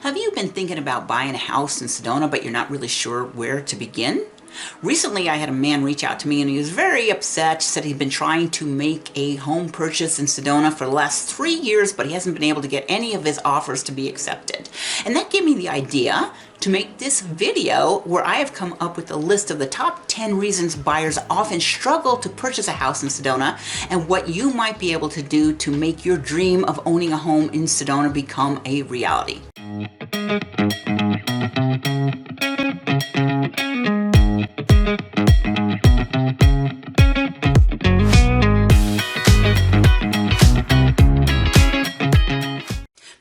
Have you been thinking about buying a house in Sedona, but you're not really sure where to begin? Recently, I had a man reach out to me and he was very upset. Said he'd been trying to make a home purchase in Sedona for the last 3 years, but he hasn't been able to get any of his offers to be accepted. And that gave me the idea to make this video where I have come up with a list of the top 10 reasons buyers often struggle to purchase a house in Sedona and what you might be able to do to make your dream of owning a home in Sedona become a reality.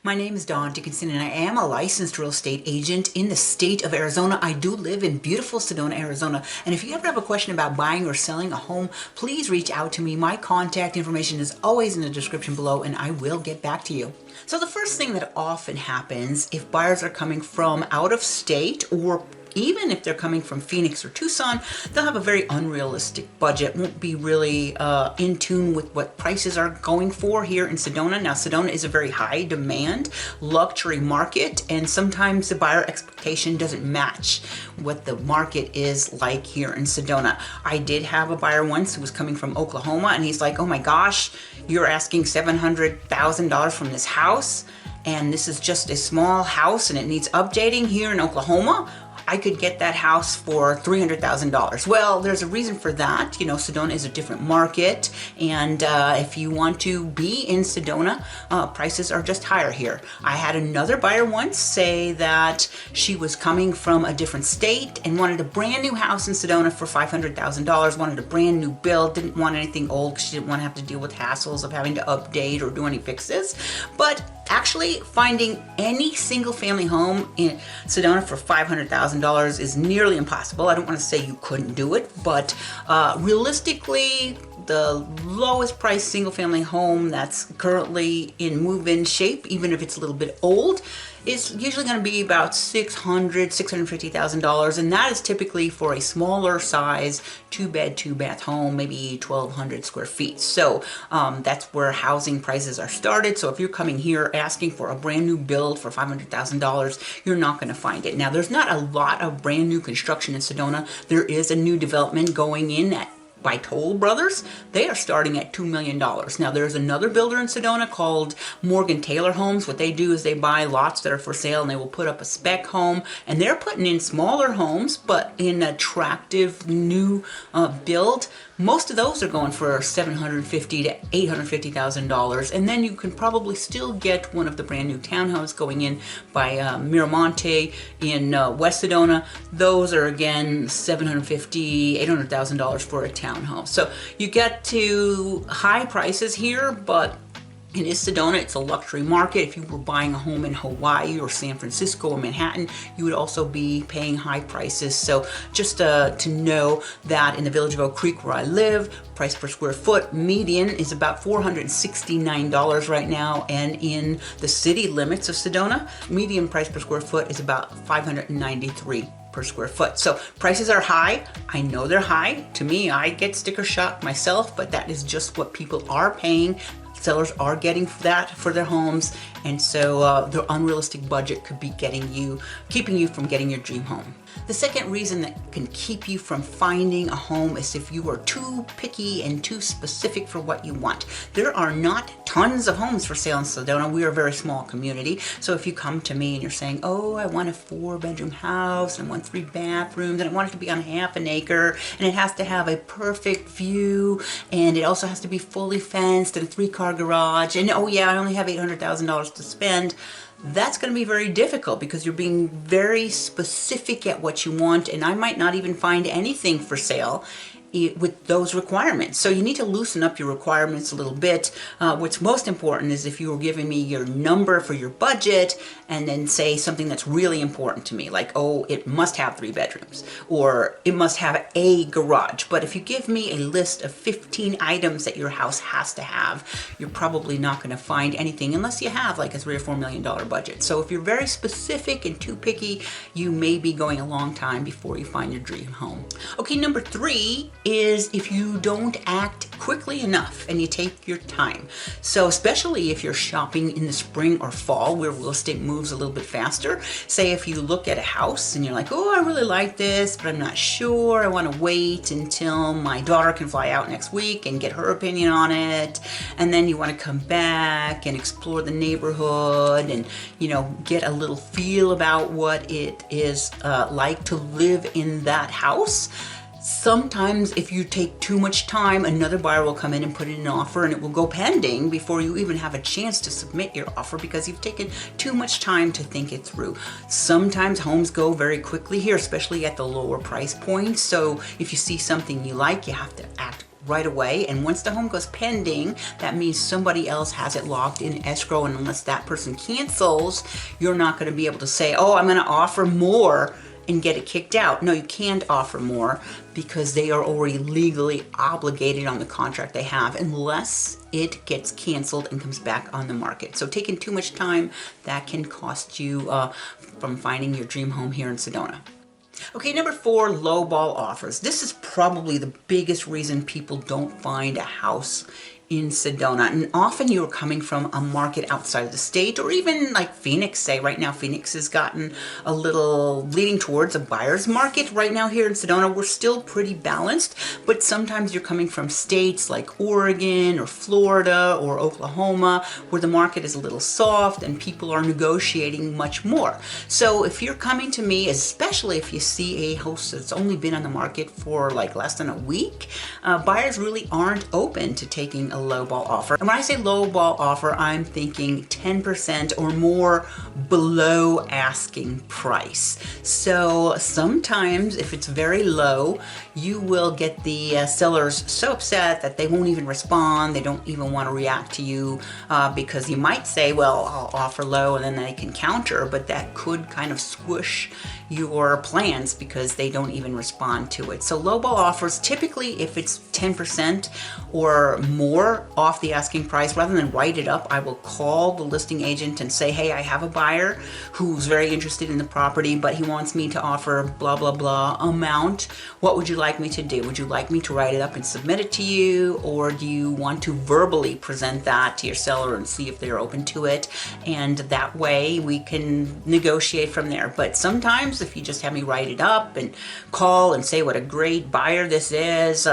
My name is Dawn Dickinson and I am a licensed real estate agent in the state of Arizona. I do live in beautiful Sedona, Arizona. And if you ever have a question about buying or selling a home, please reach out to me. My contact information is always in the description below and I will get back to you. So the first thing that often happens if buyers are coming from out of state, or even if they're coming from Phoenix or Tucson, they'll have a very unrealistic budget, won't be really in tune with what prices are going for here in Sedona. Now, Sedona is a very high demand luxury market, and sometimes the buyer expectation doesn't match what the market is like here in Sedona. I did have a buyer once who was coming from Oklahoma, and he's like, oh my gosh, you're asking $700,000 from this house, and this is just a small house and it needs updating here in Oklahoma. I could get that house for $300,000. Well, there's a reason for that. You know, Sedona is a different market, and if you want to be in Sedona, prices are just higher here. I had another buyer once say that she was coming from a different state and wanted a brand new house in Sedona for $500,000, wanted a brand new build, didn't want anything old because she didn't want to have to deal with hassles of having to update or do any fixes. But actually finding any single family home in Sedona for $500,000 is nearly impossible. I don't want to say you couldn't do it, but realistically, the lowest price single family home that's currently in move-in shape, even if it's a little bit old, is usually going to be about $650,000, and that is typically for a smaller size 2-bed, 2-bath home, maybe 1,200 square feet. So that's where housing prices are started. So if you're coming here asking for a brand new build for $500,000, you're not going to find it. Now, there's not a lot of brand new construction in Sedona. There is a new development going in by Toll Brothers. They are starting at $2 million. Now, there's another builder in Sedona called Morgan Taylor Homes. What they do is they buy lots that are for sale and they will put up a spec home, and they're putting in smaller homes but in attractive new build. Most of those are going for $750,000 to $850,000, and then you can probably still get one of the brand new townhomes going in by Miramonte in West Sedona. Those are again $750,000, $800,000 for a townhome. So you get to high prices here, but in Sedona, it's a luxury market. If you were buying a home in Hawaii or San Francisco or Manhattan, you would also be paying high prices. So just to know that in the village of Oak Creek where I live, price per square foot median is about $469 right now, and in the city limits of Sedona, median price per square foot is about $593 per square foot. So prices are high. I know they're high. To me, I get sticker shock myself, but that is just what people are paying. Sellers are getting that for their homes, and so their unrealistic budget could be keeping you from getting your dream home. The second reason that can keep you from finding a home is if you are too picky and too specific for what you want. There are not tons of homes for sale in Sedona. We are a very small community. So if you come to me and you're saying, oh, I want a 4-bedroom house and I want 3 bathrooms and I want it to be on half an acre and it has to have a perfect view and it also has to be fully fenced and a 3-car garage, and oh yeah, I only have $800,000 to spend, that's going to be very difficult because you're being very specific at what you want, and I might not even find anything for sale with those requirements. So you need to loosen up your requirements a little bit. What's most important is if you were giving me your number for your budget and then say something that's really important to me, like, oh, it must have 3 bedrooms or it must have a garage. But if you give me a list of 15 items that your house has to have, you're probably not going to find anything unless you have like a $3 or $4 million budget. So if you're very specific and too picky, you may be going a long time before you find your dream home. Okay, number 3 is if you don't act quickly enough and you take your time. So especially if you're shopping in the spring or fall where real estate moves a little bit faster. Say if you look at a house and you're like, oh, I really like this, but I'm not sure. I want to wait until my daughter can fly out next week and get her opinion on it. And then you want to come back and explore the neighborhood and, get a little feel about what it is like to live in that house. Sometimes if you take too much time, another buyer will come in and put in an offer and it will go pending before you even have a chance to submit your offer because you've taken too much time to think it through. Sometimes homes go very quickly here, especially at the lower price points. So if you see something you like, you have to act right away. And once the home goes pending, that means somebody else has it locked in escrow. And unless that person cancels, you're not going to be able to say, oh, I'm going to offer more and get it kicked out. No, you can't offer more because they are already legally obligated on the contract they have unless it gets canceled and comes back on the market. So taking too much time, that can cost you from finding your dream home here in Sedona. Okay, number 4, lowball offers. This is probably the biggest reason people don't find a house in Sedona. And often you're coming from a market outside of the state, or even like Phoenix. Say right now Phoenix has gotten a little leading towards a buyer's market. Right now here in Sedona we're still pretty balanced, but sometimes you're coming from states like Oregon or Florida or Oklahoma where the market is a little soft and people are negotiating much more. So if you're coming to me, especially if you see a house that's only been on the market for like less than a week, buyers really aren't open to taking a lowball offer. And when I say lowball offer, I'm thinking 10% or more below asking price. So sometimes if it's very low, you will get the sellers so upset that they won't even respond. They don't even want to react to you because you might say, well, I'll offer low and then they can counter, but that could kind of squish your plans because they don't even respond to it. So lowball offers, typically if it's 10% or more off the asking price, rather than write it up, I will call the listing agent and say, hey, I have a buyer who's very interested in the property, but he wants me to offer blah, blah, blah amount. What would you like me to do? Would you like me to write it up and submit it to you? Or do you want to verbally present that to your seller and see if they're open to it? And that way we can negotiate from there. But sometimes if you just have me write it up and call and say what a great buyer this is,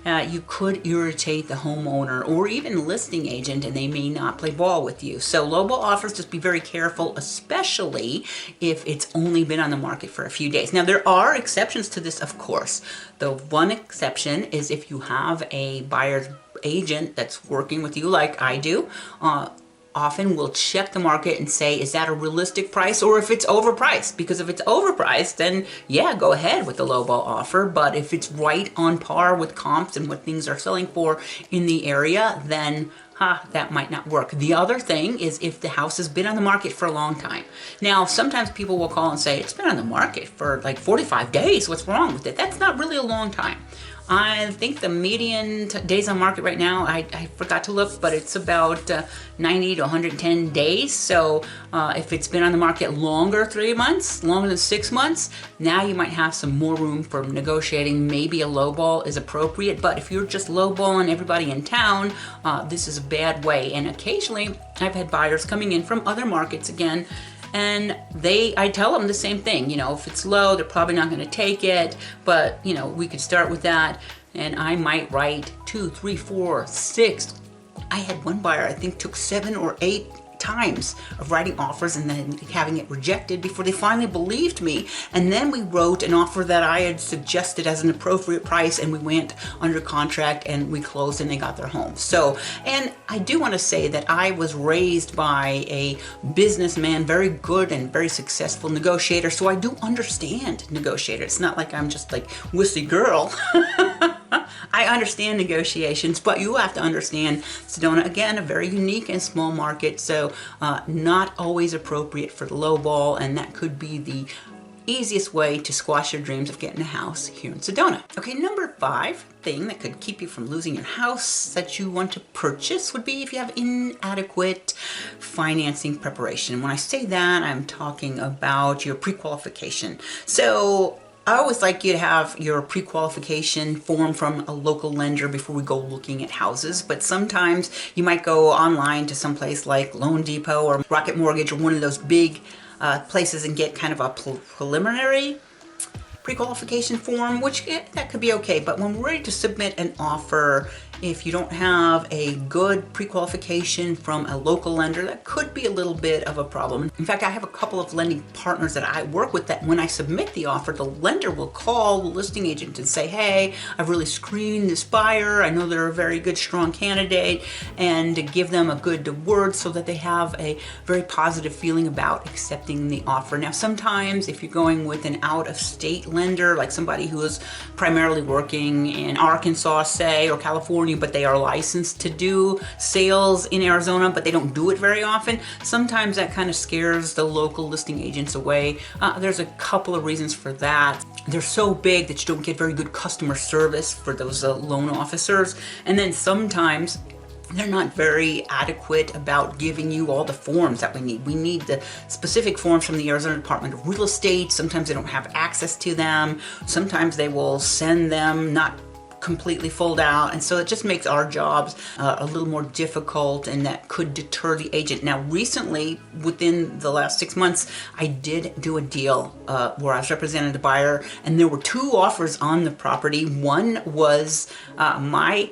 you could irritate the homeowner or even listing agent and they may not play ball with you. So lowball offers, just be very careful, especially if it's only been on the market for a few days. Now there are exceptions to this, of course. The one exception is if you have a buyer's agent that's working with you like I do, often we'll check the market and say, is that a realistic price or if it's overpriced? Because if it's overpriced, then yeah, go ahead with the lowball offer. But if it's right on par with comps and what things are selling for in the area, then that might not work. The other thing is if the house has been on the market for a long time. Now, sometimes people will call and say, it's been on the market for like 45 days. What's wrong with it? That's not really a long time. I think the median days on market right now, I forgot to look, but it's about 90 to 110 days. So if it's been on the market longer, 3 months, longer than 6 months, now you might have some more room for negotiating. Maybe a lowball is appropriate, but if you're just lowballing everybody in town, this is a bad way. And occasionally I've had buyers coming in from other markets again, and I tell them the same thing, if it's low, they're probably not going to take it, but, we could start with that, and I might write 2, 3, 4, 6. I had one buyer, I think, took 7 or 8 times of writing offers and then having it rejected before they finally believed me. And then we wrote an offer that I had suggested as an appropriate price, and we went under contract and we closed and they got their home. So, and I do want to say that I was raised by a businessman, very good and very successful negotiator. So I do understand negotiator. It's not like I'm just like wussy girl. I understand negotiations, but you have to understand Sedona, again, a very unique and small market, so not always appropriate for the lowball, and that could be the easiest way to squash your dreams of getting a house here in Sedona. Okay, number 5 thing that could keep you from losing your house that you want to purchase would be if you have inadequate financing preparation. When I say that, I'm talking about your pre-qualification. So I always like you to have your pre-qualification form from a local lender before we go looking at houses, but sometimes you might go online to someplace like Loan Depot or Rocket Mortgage or one of those big places and get kind of a preliminary pre-qualification form, which that could be okay. But when we're ready to submit an offer, if you don't have a good pre-qualification from a local lender, that could be a little bit of a problem. In fact, I have a couple of lending partners that I work with that when I submit the offer, the lender will call the listing agent and say, hey, I've really screened this buyer. I know they're a very good, strong candidate, and to give them a good word so that they have a very positive feeling about accepting the offer. Now, sometimes if you're going with an out-of-state lender, like somebody who is primarily working in Arkansas, say, or California, but they are licensed to do sales in Arizona, but they don't do it very often, sometimes that kind of scares the local listing agents away. There's a couple of reasons for that. They're so big that you don't get very good customer service for those loan officers, and then sometimes they're not very adequate about giving you all the forms that we need. We need the specific forms from the Arizona Department of Real Estate. Sometimes they don't have access to them. Sometimes they will send them not completely filled out, and so it just makes our jobs a little more difficult, and that could deter the agent. Now, recently, within the last 6 months, I did do a deal where I was representing the buyer, and there were 2 offers on the property. One was my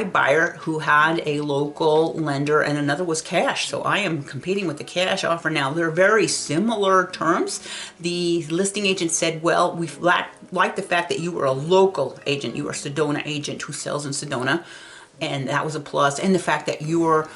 buyer who had a local lender, and another was cash. So I am competing with the cash offer now. They're very similar terms. The listing agent said, well, we like the fact that you were a local agent. You are a Sedona agent who sells in Sedona, and that was a plus. And the fact that your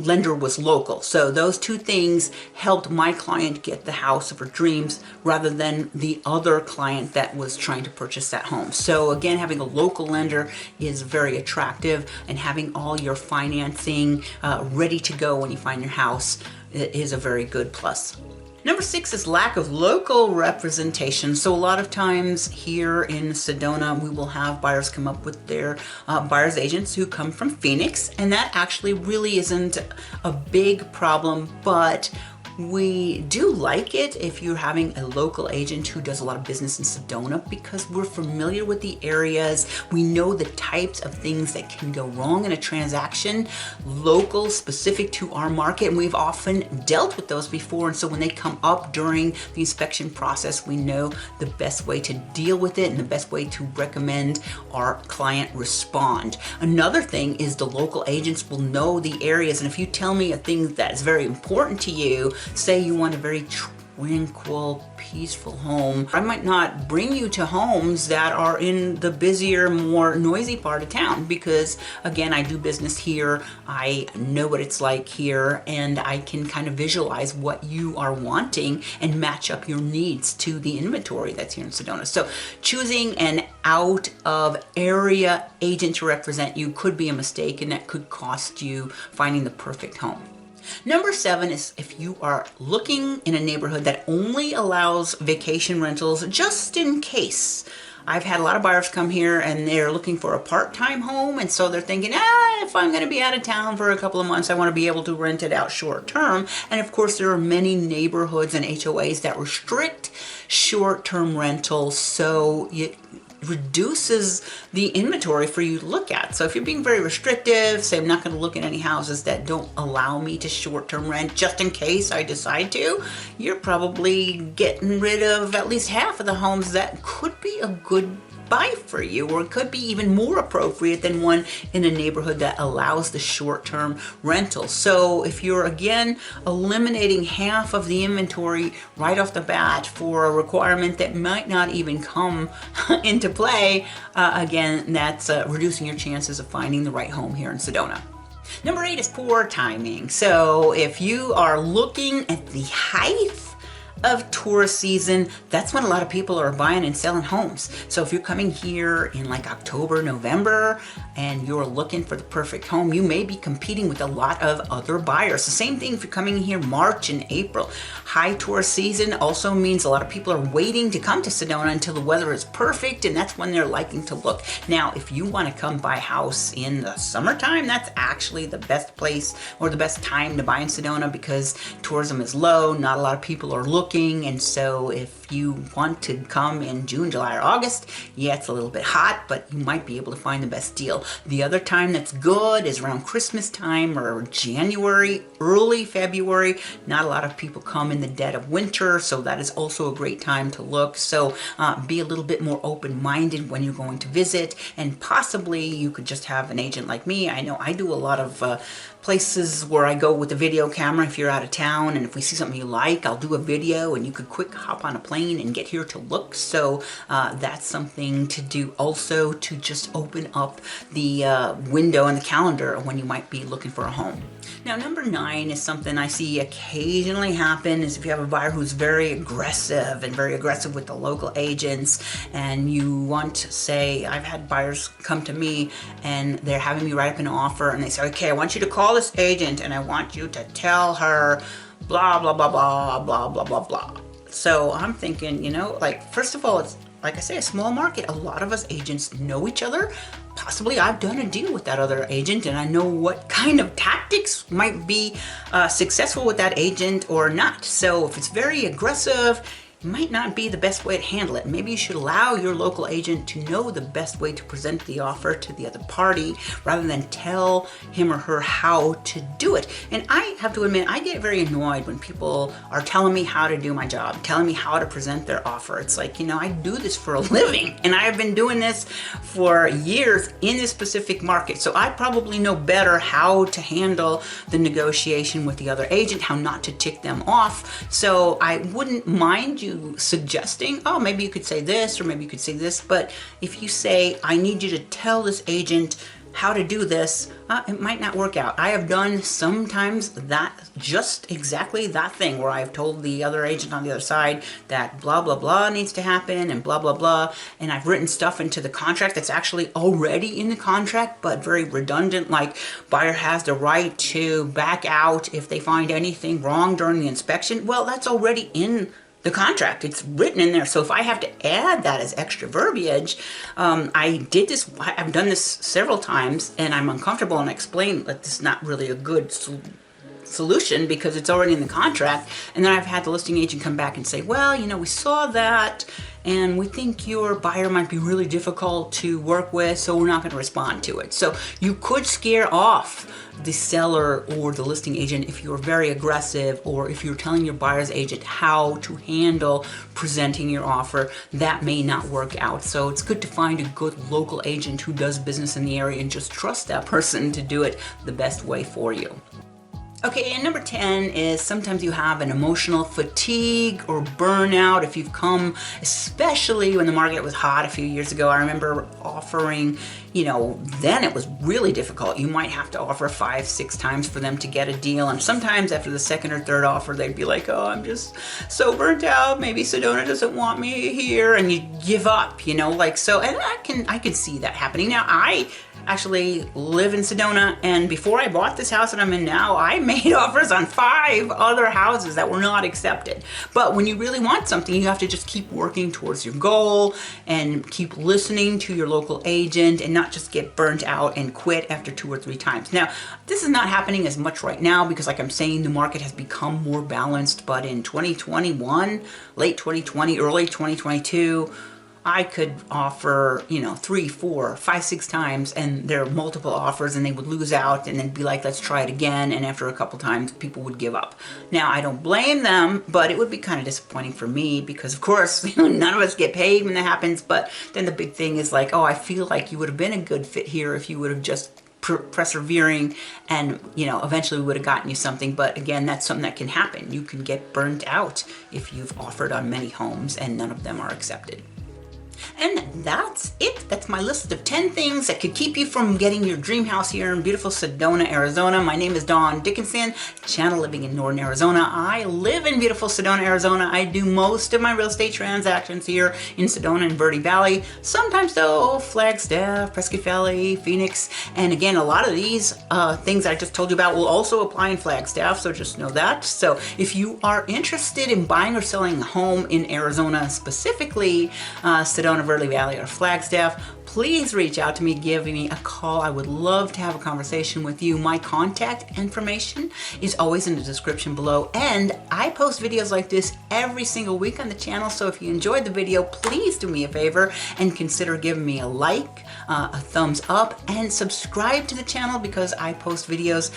lender was local. So those 2 things helped my client get the house of her dreams rather than the other client that was trying to purchase that home. So again, having a local lender is very attractive, and having all your financing ready to go when you find your house is a very good plus. Number 6 is lack of local representation. So a lot of times here in Sedona, we will have buyers come up with their buyer's agents who come from Phoenix, and that actually really isn't a big problem, but we do like it if you're having a local agent who does a lot of business in Sedona, because we're familiar with the areas. We know the types of things that can go wrong in a transaction, local, specific to our market, and we've often dealt with those before. And so when they come up during the inspection process, we know the best way to deal with it and the best way to recommend our client respond. Another thing is the local agents will know the areas, and if you tell me a thing that is very important to you, say you want a very tranquil, peaceful home, I might not bring you to homes that are in the busier, more noisy part of town, because again, I do business here, I know what it's like here, and I can kind of visualize what you are wanting and match up your needs to the inventory that's here in Sedona. So choosing an out of area agent to represent you could be a mistake, and that could cost you finding the perfect home. Number 7 is if you are looking in a neighborhood that only allows vacation rentals just in case. I've had a lot of buyers come here and they're looking for a part-time home, and so they're thinking, if I'm going to be out of town for a couple of months, I want to be able to rent it out short-term. And of course, there are many neighborhoods and HOAs that restrict short-term rentals, so it reduces the inventory for you to look at. So if you're being very restrictive, say I'm not going to look at any houses that don't allow me to short-term rent just in case I decide to, you're probably getting rid of at least half of the homes that could be a good buy for you, or it could be even more appropriate than one in a neighborhood that allows the short-term rental. So if you're again eliminating half of the inventory right off the bat for a requirement that might not even come into play, again, that's reducing your chances of finding the right home here in Sedona. Number 8 is poor timing. So if you are looking at the height of tourist season, that's when a lot of people are buying and selling homes. So if you're coming here in like October, November, and you're looking for the perfect home, you may be competing with a lot of other buyers. The same thing if you're coming here March and April. High tourist season also means a lot of people are waiting to come to Sedona until the weather is perfect, and that's when they're liking to look. Now, if you want to come buy a house in the summertime, that's actually the best place or the best time to buy in Sedona, because tourism is low, not a lot of people are looking looking. And so if you want to come in June, July, or August, yeah, it's a little bit hot, but you might be able to find the best deal. The other time that's good is around Christmas time or January, early February. Not a lot of people come in the dead of winter, so that is also a great time to look. So be a little bit more open-minded when you're going to visit, and possibly you could just have an agent like me. I know I do a lot of places where I go with a video camera if you're out of town, and if we see something you like, I'll do a video and you could quick hop on a plane and get here to look. So that's something to do also, to just open up the window in the calendar when you might be looking for a home. Now, number 9 is something I see occasionally happen, is if you have a buyer who's very aggressive with the local agents, and you want to say, I've had buyers come to me and they're having me write up an offer, and they say, okay, I want you to call this agent and I want you to tell her blah, blah, blah, blah, blah, blah, blah, blah. So I'm thinking, you know, like, first of all, it's, like I say, a small market. A lot of us agents know each other. Possibly I've done a deal with that other agent and I know what kind of tactics might be successful with that agent or not. So if it's very aggressive, it might not be the best way to handle it. Maybe you should allow your local agent to know the best way to present the offer to the other party, rather than tell him or her how to do it. And I have to admit, I get very annoyed when people are telling me how to do my job, telling me how to present their offer. It's like, you know, I do this for a living, and I have been doing this for years in this specific market. So I probably know better how to handle the negotiation with the other agent, how not to tick them off. So I wouldn't mind you suggesting, oh, maybe you could say this, or maybe you could say this. But if you say, I need you to tell this agent how to do this, it might not work out. I have done sometimes that, just exactly that thing, where I've told the other agent on the other side that blah, blah, blah needs to happen and blah, blah, blah. And I've written stuff into the contract that's actually already in the contract, but very redundant, like buyer has the right to back out if they find anything wrong during the inspection. Well, that's already in the contract. It's written in there. So if I have to add that as extra verbiage, I've done this several times, and I'm uncomfortable, and I explain that this is not really a good solution because it's already in the contract. And then I've had the listing agent come back and say, well, you know, we saw that and we think your buyer might be really difficult to work with, so we're not going to respond to it. So you could scare off the seller or the listing agent if you're very aggressive, or if you're telling your buyer's agent how to handle presenting your offer. That may not work out. So it's good to find a good local agent who does business in the area and just trust that person to do it the best way for you. Okay, and number 10 is sometimes you have an emotional fatigue or burnout if you've come, especially when the market was hot a few years ago. I remember offering, you know, then it was really difficult. You might have to offer 5-6 times for them to get a deal. And sometimes after the second or third offer, they'd be like, oh, I'm just so burnt out. Maybe Sedona doesn't want me here. And you give up, you know, like, so, and I can see that happening. Now, I actually live in Sedona, and before I bought this house that I'm in now, I made offers on 5 other houses that were not accepted. But when you really want something, you have to just keep working towards your goal and keep listening to your local agent, and not just get burnt out and quit after 2 or 3 times. Now, this is not happening as much right now because, like I'm saying, the market has become more balanced. But in 2021, late 2020, early 2022, I could offer, you know, 3, 4, 5, 6 times, and there are multiple offers, and they would lose out and then be like, let's try it again. And after a couple times, people would give up. Now, I don't blame them, but it would be kind of disappointing for me because, of course, you know, none of us get paid when that happens. But then the big thing is like, oh, I feel like you would have been a good fit here if you would have just persevering, and, you know, eventually we would have gotten you something. But again, that's something that can happen. You can get burnt out if you've offered on many homes and none of them are accepted. And that's it. That's my list of 10 things that could keep you from getting your dream house here in beautiful Sedona, Arizona. My name is Dawn Dickinson, channel living in Northern Arizona. I live in beautiful Sedona, Arizona. I do most of my real estate transactions here in Sedona and Verde Valley. Sometimes though, Flagstaff, Prescott Valley, Phoenix. And again, a lot of these things I just told you about will also apply in Flagstaff, so just know that. So if you are interested in buying or selling a home in Arizona, specifically Sedona, Sedona, Verde Valley, or Flagstaff, please reach out to me, give me a call. I would love to have a conversation with you. My contact information is always in the description below, and I post videos like this every single week on the channel, so if you enjoyed the video, please do me a favor and consider giving me a like, a thumbs up, and subscribe to the channel because I post videos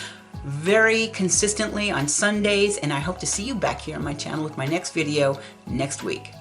very consistently on Sundays, and I hope to see you back here on my channel with my next video next week.